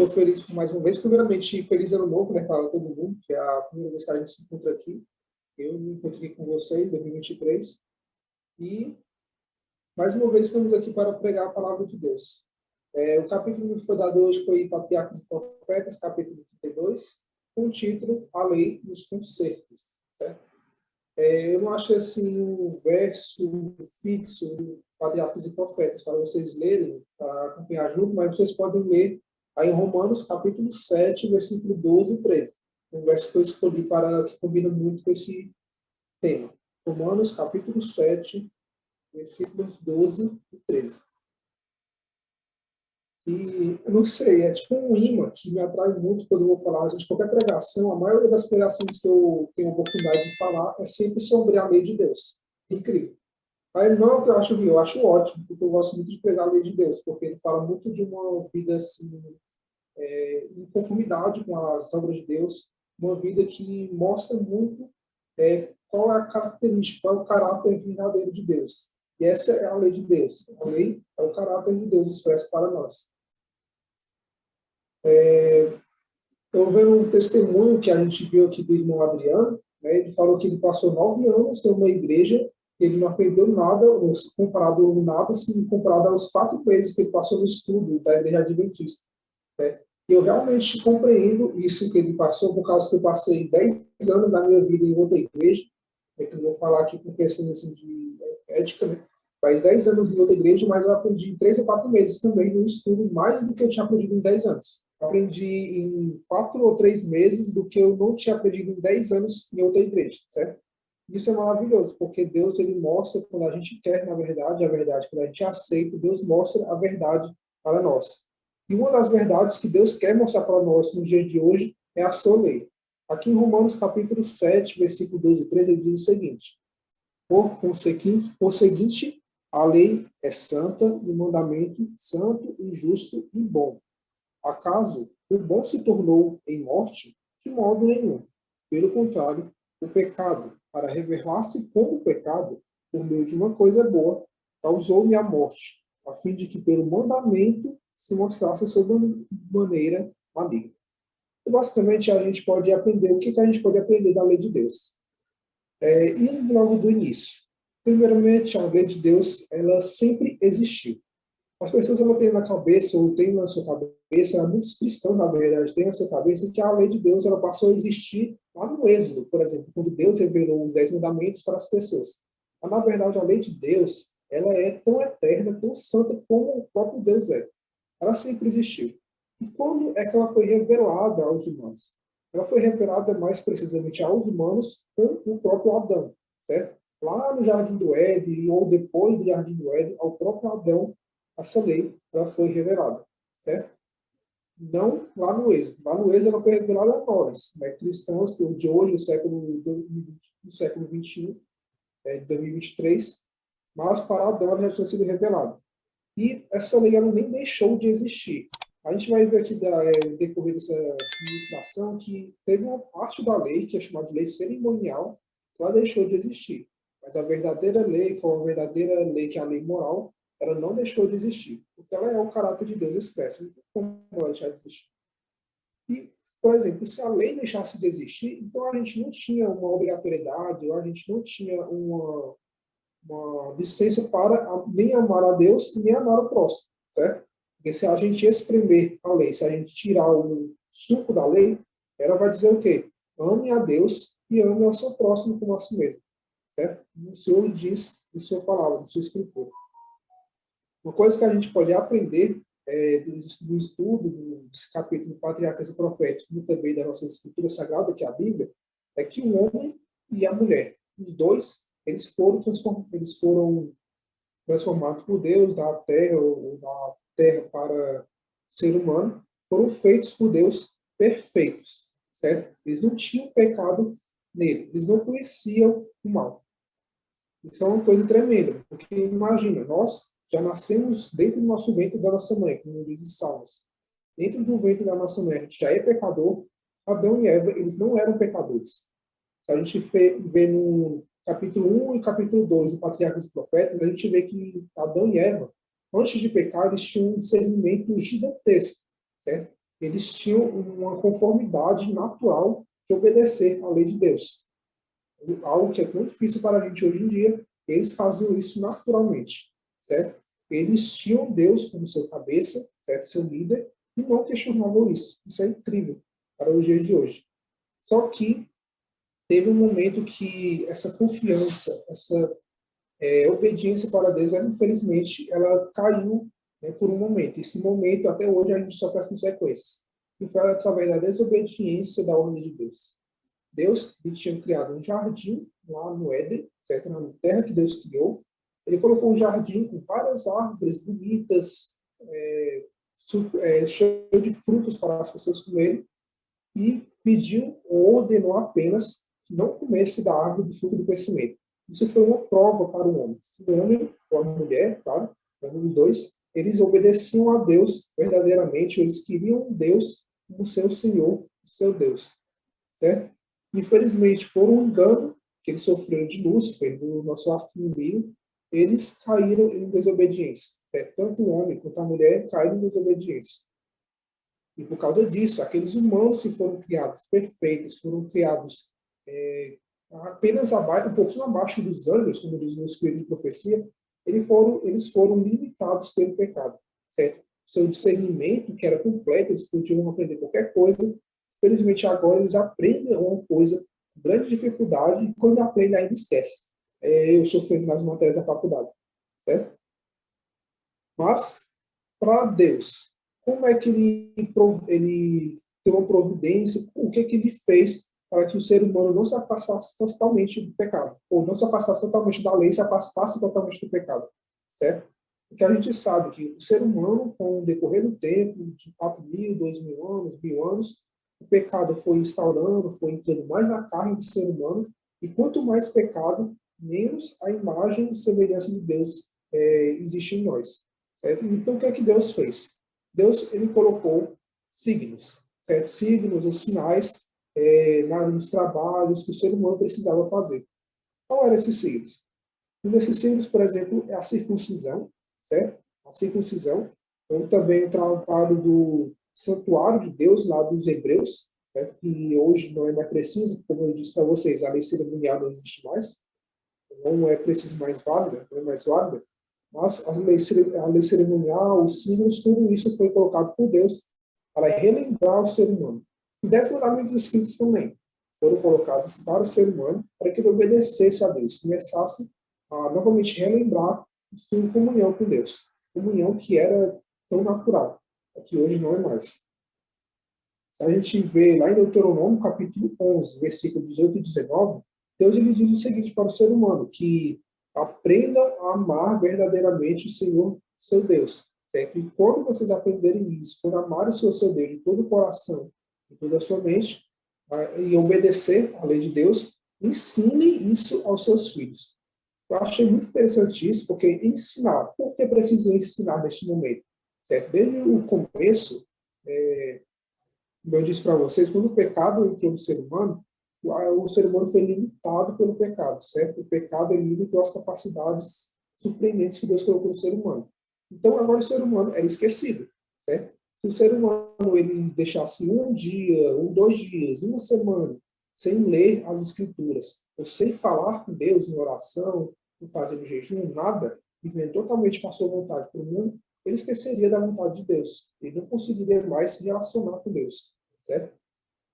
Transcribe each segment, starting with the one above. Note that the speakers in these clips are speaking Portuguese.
estou feliz por mais uma vez. Primeiramente, feliz ano novo, né, para todo mundo, que é a primeira vez que a gente se encontra aqui. Eu me encontrei com vocês em 2023. E, mais uma vez, estamos aqui para pregar a palavra de Deus. O capítulo que foi dado hoje foi Patriarcas e Profetas, capítulo 32, com o título A Lei dos Concertos. Certo? Eu não achei assim um verso fixo de Patriarcas e Profetas para vocês lerem, para acompanhar junto, mas vocês podem ler aí em Romanos, capítulo 7, versículo 12 e 13. Um verso que eu escolhi para que combina muito com esse tema. Romanos, capítulo 7, versículos 12 e 13. E eu não sei, é tipo um imã que me atrai muito quando eu vou falar de qualquer pregação. A maioria das pregações que eu tenho a oportunidade de falar é sempre sobre a lei de Deus. Incrível. Aí não é o que eu acho ruim, eu acho ótimo, porque eu gosto muito de pregar a lei de Deus, porque ele fala muito de uma vida assim, em conformidade com as obras de Deus, uma vida que mostra muito qual é a característica, qual é o caráter verdadeiro de Deus. E essa é a lei de Deus. A lei é o caráter de Deus expresso para nós. Estou vendo um testemunho que a gente viu aqui do irmão Adriano, né? Ele falou que ele passou 9 anos em uma igreja, ele não aprendeu nada, comparado nada, assim, comparado aos 4 meses que ele passou no estudo da igreja adventista. Né? E eu realmente compreendo isso que ele passou, por causa que eu passei 10 anos da minha vida em outra igreja, que eu vou falar aqui com questões assim, de ética, né? Faz 10 anos em outra igreja, mas eu aprendi em 3 ou 4 meses também no estudo, mais do que eu tinha aprendido em 10 anos. Eu aprendi em 4 ou 3 meses do que eu não tinha aprendido em 10 anos em outra igreja, certo? Isso é maravilhoso, porque Deus ele mostra quando a gente quer, na verdade, a verdade, quando a gente aceita, Deus mostra a verdade para nós. E uma das verdades que Deus quer mostrar para nós no dia de hoje é a sua lei. Aqui em Romanos capítulo 7, versículo 12 e 13, ele diz o seguinte: Por conseguinte, a lei é santa e o mandamento santo e justo e bom. Acaso o bom se tornou em morte? De modo nenhum. Pelo contrário, o pecado, para revelar-se como pecado, por meio de uma coisa boa, causou-me a morte, a fim de que pelo mandamento se mostrasse sob maneira maligna. E, basicamente, a gente pode aprender, o que a gente pode aprender da lei de Deus? E logo do início. Primeiramente, a lei de Deus, ela sempre existiu. As pessoas elas têm na cabeça, ou têm na sua cabeça, muitos cristãos, na verdade, têm na sua cabeça que a lei de Deus ela passou a existir lá no Êxodo, por exemplo, quando Deus revelou os 10 mandamentos para as pessoas. Mas, na verdade, a lei de Deus ela é tão eterna, tão santa como o próprio Deus é. Ela sempre existiu. E quando é que ela foi revelada aos humanos? Ela foi revelada mais precisamente aos humanos com o próprio Adão, certo? Lá no Jardim do Éden, ou depois do Jardim do Éden, ao próprio Adão, essa lei ela foi revelada, certo? Não lá no Êxodo. Lá no Êxodo ela foi revelada a nós, né, cristãos de hoje, do século 21, de 2023, mas para Adão ela já tinha sido revelada. E essa lei ela nem deixou de existir. A gente vai ver aqui no decorrer dessa ministração que teve uma parte da lei, que é chamada de lei cerimonial, que ela deixou de existir. Mas a verdadeira lei, que é a verdadeira lei, que é a lei moral, ela não deixou de existir, porque ela é o caráter de Deus expresso. Não tem como ela deixar de existir. E, por exemplo, se a lei deixasse de existir, então a gente não tinha uma obrigatoriedade, ou a gente não tinha uma licença para nem amar a Deus nem amar o próximo, certo? Porque se a gente exprimir a lei, se a gente tirar o suco da lei, ela vai dizer o quê? Ame a Deus e ame ao seu próximo como a si mesmo, certo? O Senhor diz em sua palavra, em sua escritura. Uma coisa que a gente pode aprender do estudo desse capítulo de Patriarcas e Profetas, como também da nossa escritura sagrada, que é a Bíblia, é que o homem e a mulher, os dois, eles foram transformados por Deus da terra para o ser humano, foram feitos por Deus perfeitos, certo? Eles não tinham pecado nele, eles não conheciam o mal. Isso é uma coisa tremenda, porque imagina, nós já nascemos dentro do nosso ventre da nossa mãe, como diz os Salmos. Dentro do ventre da nossa mãe, a gente já é pecador. Adão e Eva, eles não eram pecadores. Se a gente vê no capítulo 1 e capítulo 2 do Patriarcas e Profetas, a gente vê que Adão e Eva, antes de pecar, eles tinham um discernimento gigantesco, certo? eles tinham uma conformidade natural de obedecer à lei de Deus. Algo que é tão difícil para a gente hoje em dia, eles faziam isso naturalmente, certo? Eles tinham Deus como seu cabeça, certo? Seu líder, e não questionavam isso. Isso é incrível para os dias de hoje. Só que teve um momento que essa confiança, essa obediência para Deus, ela, infelizmente, ela caiu, né, por um momento. Esse momento, até hoje, a gente sofre as consequências. E foi através da desobediência da ordem de Deus. Deus ele tinha criado um jardim lá no Éden, certo? Na terra que Deus criou. Ele colocou um jardim com várias árvores bonitas, cheio de frutos para as pessoas comerem, e pediu ou ordenou apenas que não comesse da árvore do fruto do conhecimento. Isso foi uma prova para o homem. Se o homem ou a mulher, claro, os dois, eles obedeciam a Deus verdadeiramente, eles queriam um Deus como seu Senhor, seu Deus, certo? Infelizmente, por um engano que eles sofreram de Lúcifer, do nosso arqui-inimigo, eles caíram em desobediência, certo? Tanto o homem quanto a mulher caíram em desobediência. E por causa disso, aqueles humanos que foram criados perfeitos, foram criados apenas abaixo, um pouquinho abaixo dos anjos, como diz no Espírito de Profecia, eles foram limitados pelo pecado, certo? Seu discernimento, que era completo, eles podiam aprender qualquer coisa. Felizmente, agora eles aprendem uma coisa com grande dificuldade e quando aprendem ainda esquece. Eu sofrendo nas matérias da faculdade, certo? Mas, para Deus, como é que ele tomou providência? O que ele fez para que o ser humano não se afastasse totalmente do pecado? Ou não se afastasse totalmente da lei, se afastasse totalmente do pecado, certo? Porque a gente sabe que o ser humano, com o decorrer do tempo, de 4.000, 2.000 anos, 1.000 anos, o pecado foi instaurando, foi entrando mais na carne do ser humano, e quanto mais pecado, menos a imagem e semelhança de Deus existe em nós. Certo? Então, o que é que Deus fez? Deus ele colocou signos, certo? Signos ou sinais nos trabalhos que o ser humano precisava fazer. Qual eram esses signos? Um desses signos, por exemplo, é a circuncisão, certo? A circuncisão, ou também o trabalho do santuário de Deus lá dos hebreus, certo? Que hoje não é mais preciso, como eu disse para vocês, a lei cerimonial não existe mais, não é preciso mais válida, não é mais válida, mas a lei cerimonial, os signos, tudo isso foi colocado por Deus para relembrar o ser humano. E 10 mandamentos escritos também foram colocados para o ser humano para que ele obedecesse a Deus, começasse a novamente relembrar sua comunhão com Deus. Comunhão que era tão natural, que hoje não é mais. Se a gente vê lá em Deuteronômio, capítulo 11, versículos 18 e 19, Deus ele diz o seguinte para o ser humano, que aprendam a amar verdadeiramente o Senhor, seu Deus. Certo? E quando vocês aprenderem isso, quando amarem o Senhor, seu Deus, de todo o coração, de toda a sua mente, e obedecer à lei de Deus, ensinem isso aos seus filhos. Eu achei muito interessante isso, porque ensinar, por que preciso ensinar neste momento? Certo? Desde o começo, como eu disse para vocês, quando o pecado entrou no ser humano, o ser humano foi limitado pelo pecado, certo? O pecado limitou as capacidades surpreendentes que Deus colocou no ser humano. Então, agora o ser humano era esquecido, certo? Se o ser humano ele deixasse um dia, ou 2 dias, uma semana, sem ler as escrituras, ou sem falar com Deus em oração, ou fazendo jejum, nada, vivendo totalmente com a sua vontade para o mundo, ele esqueceria da vontade de Deus. Ele não conseguiria mais se relacionar com Deus, certo?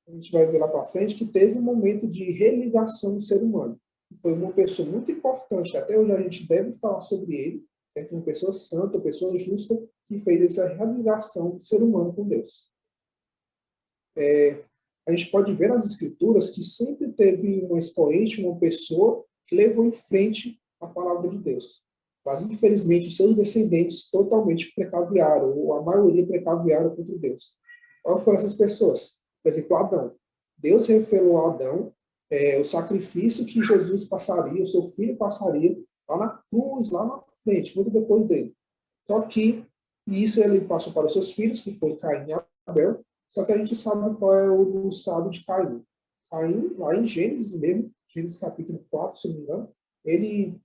A gente vai ver lá para frente que teve um momento de religação do ser humano. Foi uma pessoa muito importante, até hoje a gente deve falar sobre ele, certo? Uma pessoa santa, uma pessoa justa, que fez essa religação do ser humano com Deus. A gente pode ver nas escrituras que sempre teve um expoente, uma pessoa que levou em frente a palavra de Deus. Mas, infelizmente, seus descendentes totalmente precaviaram, ou a maioria precaviaram contra Deus. Qual foram essas pessoas? Por exemplo, Adão. Deus revelou a Adão o sacrifício que Jesus passaria, o seu filho passaria, lá na cruz, lá na frente, muito depois dele. Só que isso ele passou para os seus filhos, que foi Caim e Abel, só que a gente sabe qual é o estado de Caim. Caim, lá em Gênesis mesmo, Gênesis capítulo 4, se não me engano, ele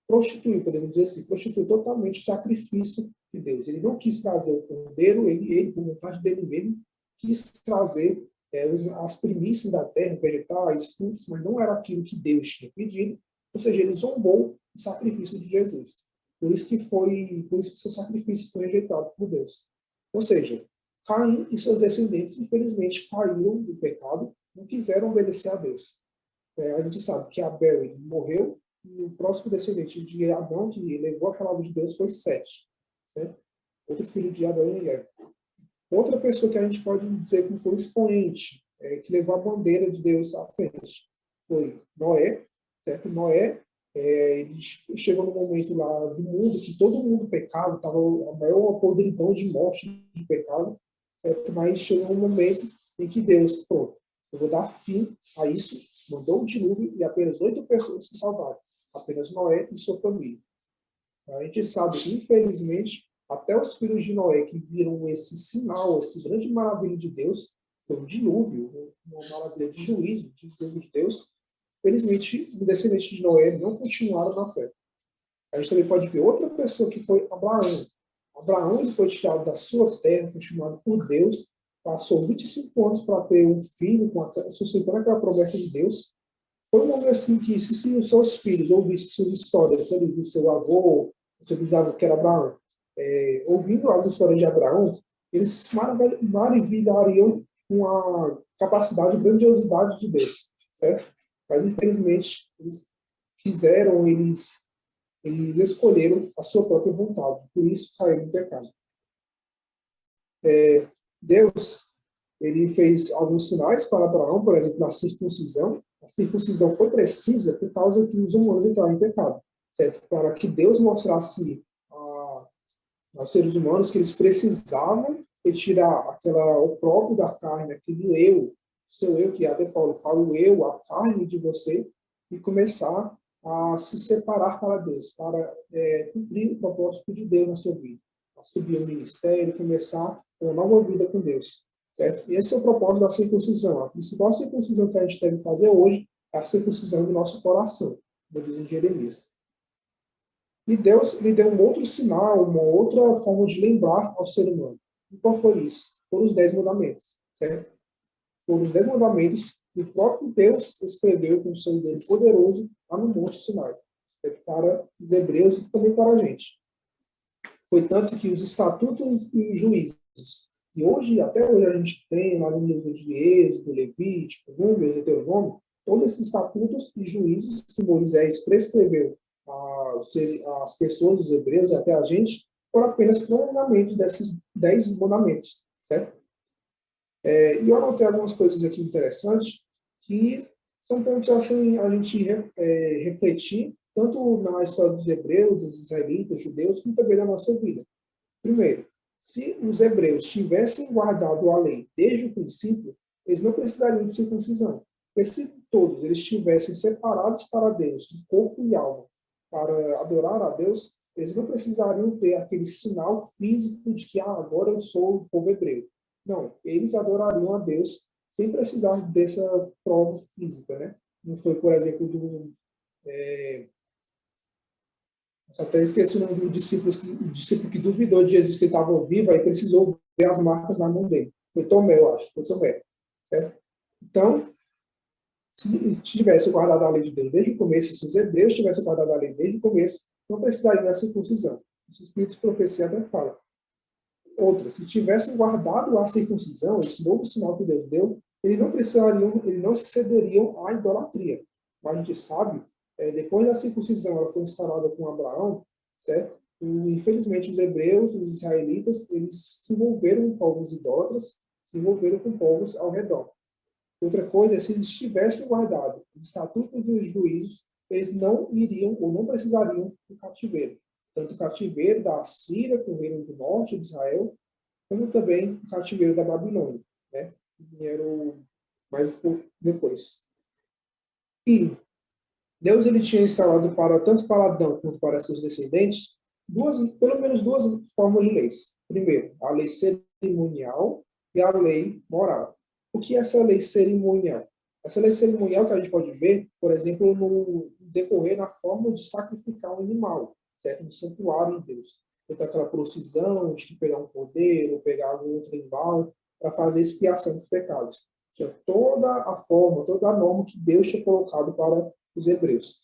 prostituiu, podemos dizer assim, prostituiu totalmente o sacrifício de Deus. Ele não quis trazer o cordeiro, ele por vontade dele mesmo, quis trazer as primícias da terra, vegetais, frutos, mas não era aquilo que Deus tinha pedido, ou seja, ele zombou o sacrifício de Jesus. Por isso que seu sacrifício foi rejeitado por Deus. Ou seja, Caim e seus descendentes, infelizmente, caíram do pecado, não quiseram obedecer a Deus. A gente sabe que Abel ele morreu, e o próximo descendente de Adão, que levou a palavra de Deus, foi Sete, certo? Outro filho de Adão e Eva. Outra pessoa que a gente pode dizer que foi um expoente, que levou a bandeira de Deus à frente, foi Noé, certo? Noé, ele chegou no momento lá do mundo que todo mundo pecava, estava a maior podridão de morte de pecado, certo? Mas chegou um momento em que Deus, pronto, eu vou dar fim a isso, mandou um dilúvio e apenas 8 pessoas se salvaram, apenas Noé e sua família. A gente sabe que, infelizmente, até os filhos de Noé que viram esse sinal, esse grande maravilha de Deus, foi um dilúvio, uma maravilha de juízo, de Deus. Felizmente, os descendentes de Noé não continuaram na fé. A gente também pode ver outra pessoa que foi Abraão. Abraão ele foi tirado da sua terra, foi chamado por Deus, passou 25 anos para ter um filho, sustentando aquela promessa de Deus. Foi um momento assim que, se os seus filhos ouvissem suas histórias ali, do seu avô, do seu bisavô, que era Abraão, ouvindo as histórias de Abraão, eles se maravilhariam com a capacidade e grandiosidade de Deus, certo? Mas, infelizmente, eles escolheram a sua própria vontade, por isso caíram no pecado. Deus, ele fez alguns sinais para Abraão, por exemplo, a circuncisão. A circuncisão foi precisa por causa que os humanos entraram em pecado, certo? Para que Deus mostrasse aos seres humanos que eles precisavam retirar o próprio da carne, aquele eu, seu eu, que até Paulo fala, o eu, a carne de você, e começar a se separar para Deus, para cumprir o propósito de Deus na sua vida, a subir o ministério, começar uma nova vida com Deus. Certo? E esse é o propósito da circuncisão. A principal circuncisão que a gente deve fazer hoje é a circuncisão do nosso coração, como diz em Jeremias. E Deus lhe deu um outro sinal, uma outra forma de lembrar ao ser humano. E qual foi isso? Foram os 10 mandamentos. Certo? Foram os 10 mandamentos que o próprio Deus escreveu com o seu dedo poderoso lá no Monte Sinai, certo? Para os hebreus e também para a gente. Foi tanto que os estatutos e os juízes, que hoje, até hoje, a gente tem lá no livro de Êxodo, Levítico, Números, Deuteronômio, todos esses estatutos e juízes que Moisés prescreveu às pessoas, os hebreus e até a gente, foram apenas prolongamentos desses 10 mandamentos, certo? E eu anotei algumas coisas aqui interessantes que são pontos assim a gente refletir, tanto na história dos hebreus, dos israelitas, dos judeus, como também na nossa vida. Primeiro, se os hebreus tivessem guardado a lei desde o princípio, eles não precisariam de circuncisão. Porque se todos eles estivessem separados para Deus, de corpo e alma, para adorar a Deus, eles não precisariam ter aquele sinal físico de que agora eu sou o povo hebreu. Não, eles adorariam a Deus sem precisar dessa prova física, né? Não foi, por exemplo, até esqueci o nome do discípulo que duvidou de Jesus que ele estava vivo, aí precisou ver as marcas na mão dele. Foi Tomé, eu acho. Foi Tomé. Certo? Então, se tivesse guardado a lei de Deus desde o começo, se os hebreus tivessem guardado a lei desde o começo, não precisariam da circuncisão. Os Espíritos de Profecia até falam. Outra, se tivessem guardado a circuncisão, esse novo sinal que Deus deu, eles não se cederiam à idolatria. Mas a gente sabe, depois da circuncisão, ela foi instalada com Abraão, certo? E, infelizmente, os hebreus, os israelitas, eles se envolveram com povos idólatras, se envolveram com povos ao redor. Outra coisa é, se eles tivessem guardado os estatutos e os juízos, eles não iriam ou não precisariam do cativeiro. Tanto o cativeiro da Assíria, com o reino do norte de Israel, como também o cativeiro da Babilônia, né? Que vieram mais depois. E Deus ele tinha instalado tanto para Adão quanto para seus descendentes pelo menos duas formas de leis. Primeiro, a lei cerimonial e a lei moral. O que é essa lei cerimonial? Essa lei cerimonial que a gente pode ver, por exemplo, no decorrer na forma de sacrificar um animal, certo? No santuário de Deus. Então, aquela procissão de pegar um cordeiro, ou pegar algum outro animal, para fazer expiação dos pecados. Tinha toda a forma, toda a norma que Deus tinha colocado para os hebreus.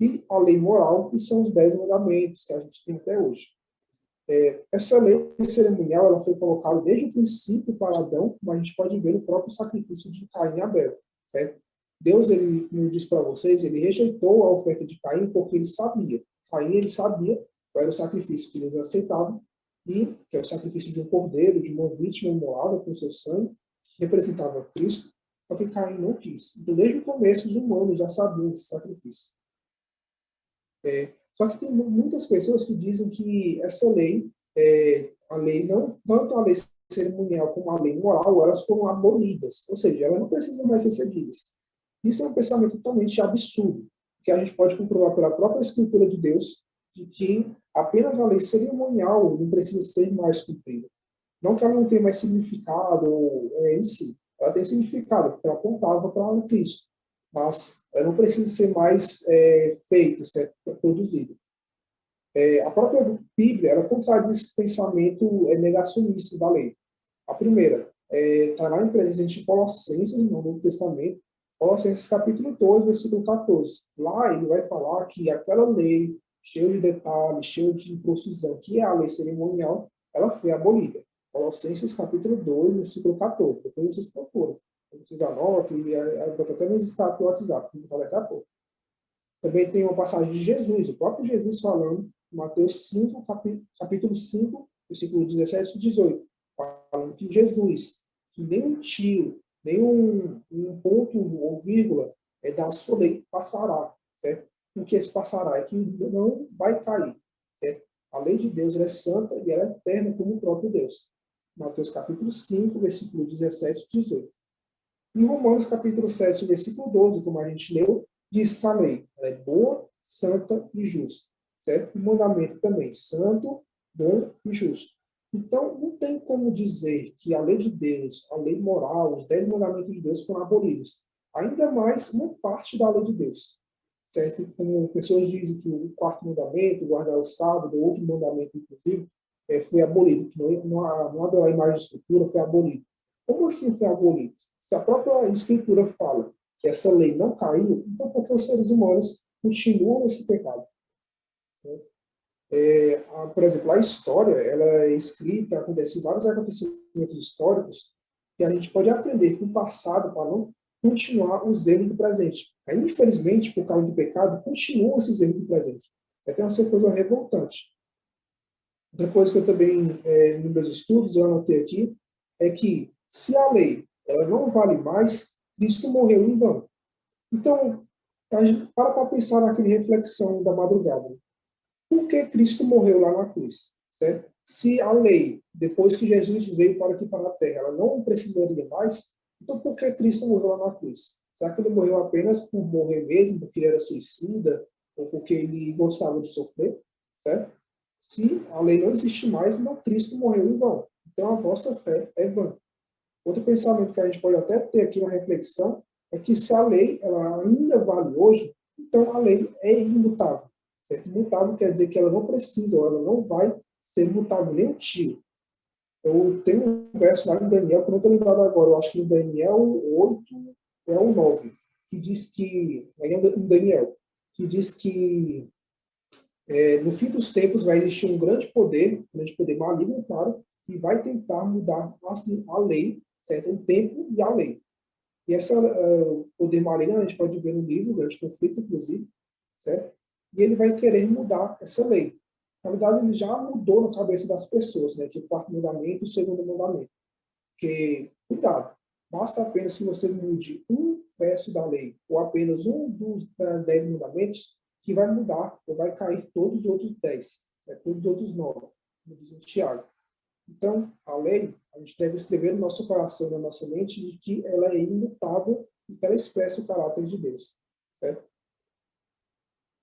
E a lei moral, que são os 10 mandamentos que a gente tem até hoje. Essa lei cerimonial ela foi colocada desde o princípio para Adão, como a gente pode ver no próprio sacrifício de Caim e Abel. Certo? Deus, ele não diz para vocês, ele rejeitou a oferta de Caim porque ele sabia. Caim, ele sabia qual era o sacrifício que Deus aceitava, e que é o sacrifício de um cordeiro, de uma vítima imolada com seu sangue, que representava Cristo, só que Caim não quis. Então, desde o começo, os humanos já sabiam desse sacrifício. Só que tem muitas pessoas que dizem que essa lei, a lei não, tanto a lei cerimonial como a lei moral, elas foram abolidas, ou seja, elas não precisam mais ser seguidas. Isso é um pensamento totalmente absurdo, que a gente pode comprovar pela própria Escritura de Deus, de que apenas a lei cerimonial não precisa ser mais cumprida. Não que ela não tenha mais significado em si, ela tem significado, porque ela apontava para Cristo, mas ela não precisa ser mais feita, certo? Produzida. A própria Bíblia, ela contradiz esse pensamento negacionista da lei. A primeira, está lá em presente em Colossenses, no Novo Testamento, Colossenses capítulo 2, versículo 14. Lá ele vai falar que aquela lei, cheia de detalhes, cheia de imprecisão, que é a lei cerimonial, ela foi abolida. Colossenses capítulo 2, versículo 14. Depois vocês procuram. Vocês anotam e botam até no status do WhatsApp, que daqui a pouco. Também tem uma passagem de Jesus, o próprio Jesus falando, Mateus 5, capítulo 5, versículo 17 e 18, falando que Jesus, que nem um tio, nem um ponto ou vírgula da sua lei passará, certo? O que esse passará é que não vai cair, certo? A lei de Deus é santa e ela é eterna como o próprio Deus. Mateus capítulo 5, versículo 17 e 18. Em Romanos capítulo 7, versículo 12, como a gente leu, diz que a lei é boa, santa e justa. Certo? O mandamento também, santo, bom e justo. Então, não tem como dizer que a lei de Deus, a lei moral, os 10 mandamentos de Deus foram abolidos. Ainda mais uma parte da lei de Deus. Certo? Como pessoas dizem que o quarto mandamento, guardar o sábado, o outro mandamento, inclusive, foi abolido, que não adorar a imagem de escultura foi abolido. Como assim foi abolido? Se a própria Escritura fala que essa lei não caiu, então por que os seres humanos continuam nesse pecado? Por exemplo, a história ela é escrita, acontecem vários acontecimentos históricos que a gente pode aprender com o passado para não continuar os erros do presente. Aí, infelizmente, por causa do pecado, continuam esses erros do presente. É até uma coisa revoltante. Outra coisa que eu também, nos meus estudos, eu anotei aqui, é que se a lei ela não vale mais, Cristo morreu em vão. Então, a gente para pensar naquela reflexão da madrugada. Por que Cristo morreu lá na cruz? Certo? Se a lei, depois que Jesus veio para aqui para a Terra, ela não precisaria mais, então por que Cristo morreu lá na cruz? Será que ele morreu apenas por morrer mesmo, porque ele era suicida, ou porque ele gostava de sofrer? Certo? Se a lei não existe mais, então Cristo morreu em vão. Então a vossa fé é vã. Outro pensamento que a gente pode até ter aqui na reflexão é que se a lei ela ainda vale hoje, então a lei é imutável. Certo? Imutável quer dizer que ela não precisa, ou ela não vai ser imutável nem um tio. Eu tenho um verso lá em Daniel, que eu não estou lembrado agora, eu acho que em Daniel 8 é o 9, que diz que, em Daniel, que diz que no fim dos tempos vai existir um grande poder maligno, claro, que vai tentar mudar a lei, certo? O tempo e a lei. E esse poder maligno a gente pode ver no livro, o Grande Conflito, inclusive, certo? E ele vai querer mudar essa lei. Na verdade, ele já mudou na cabeça das pessoas, né? Que o quarto mandamento e o segundo mandamento. Porque, cuidado, basta apenas que você mude um verso da lei, ou apenas um dos 10 mandamentos, que vai mudar, ou vai cair todos os outros 10, todos os outros 9, como diz o Tiago. Então, a lei, a gente deve escrever no nosso coração, na nossa mente, de que ela é imutável e que ela expressa o caráter de Deus. Certo?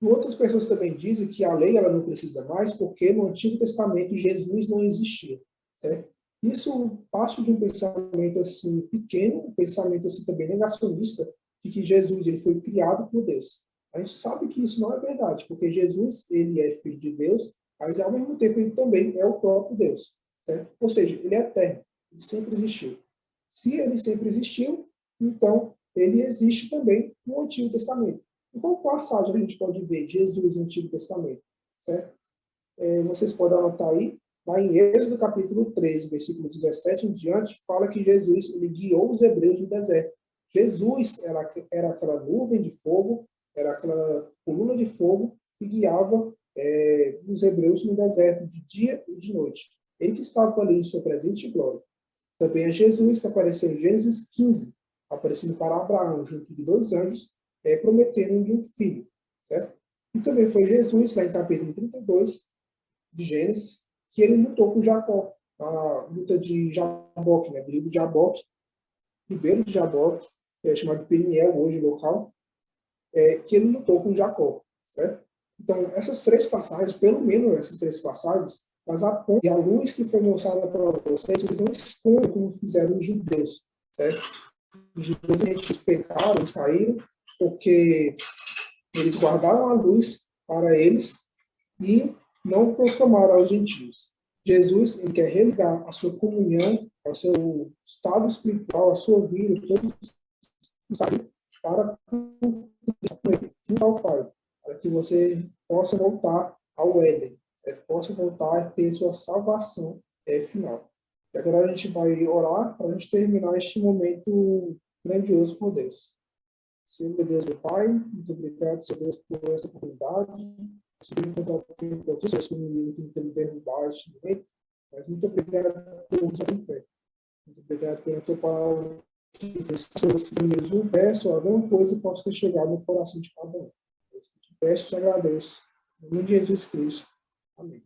E outras pessoas também dizem que a lei ela não precisa mais porque no Antigo Testamento Jesus não existia. Certo? Isso parte de um pensamento assim pequeno, um pensamento assim também negacionista, de que Jesus ele foi criado por Deus. A gente sabe que isso não é verdade, porque Jesus, ele é filho de Deus, mas ao mesmo tempo ele também é o próprio Deus, certo? Ou seja, ele é eterno, ele sempre existiu. Se ele sempre existiu, então ele existe também no Antigo Testamento. Em qual passagem a gente pode ver Jesus no Antigo Testamento, certo? Vocês podem anotar aí, lá em Êxodo capítulo 13, versículo 17 em diante, fala que Jesus ele guiou os hebreus no deserto. Jesus era aquela nuvem de fogo, era aquela coluna de fogo que guiava os hebreus no deserto de dia e de noite. Ele que estava ali em sua presente glória. Também é Jesus que apareceu em Gênesis 15, aparecendo para Abraão junto de dois anjos, prometendo-lhe um filho, certo? E também foi Jesus, lá em capítulo 32 de Gênesis, que ele lutou com Jacó, a luta de Jaboque, né, do rio de Jaboque, ribeiro de Jaboque, que é chamado de Peniel hoje, local, que ele lutou com Jacó, certo? Então, essas três passagens, pelo menos essas três passagens, elas apontam e a luz que foi mostrada para vocês, eles não escondem como fizeram os judeus, certo? Os judeus, eles pecaram, eles caíram, porque eles guardaram a luz para eles e não proclamaram aos gentios. Jesus ele quer religar a sua comunhão, ao seu estado espiritual, a sua vida, todos os para junto ao Pai, para que você possa voltar ao Éden, possa voltar a ter sua salvação final. E agora a gente vai orar para a gente terminar este momento grandioso por Deus. Senhor, meu Deus, meu Pai, muito obrigado, Senhor Deus, por essa oportunidade. Senhor, encontrar tempo aqui, Senhor, que o inimigo tentando derrubar este momento, mas muito obrigado por nos em pé. Muito obrigado pela tua palavra, que foi os primeiros um verso, alguma coisa possa ter chegado no coração de cada um. Eu te peço e te agradeço. Em nome de Jesus Cristo. Amém.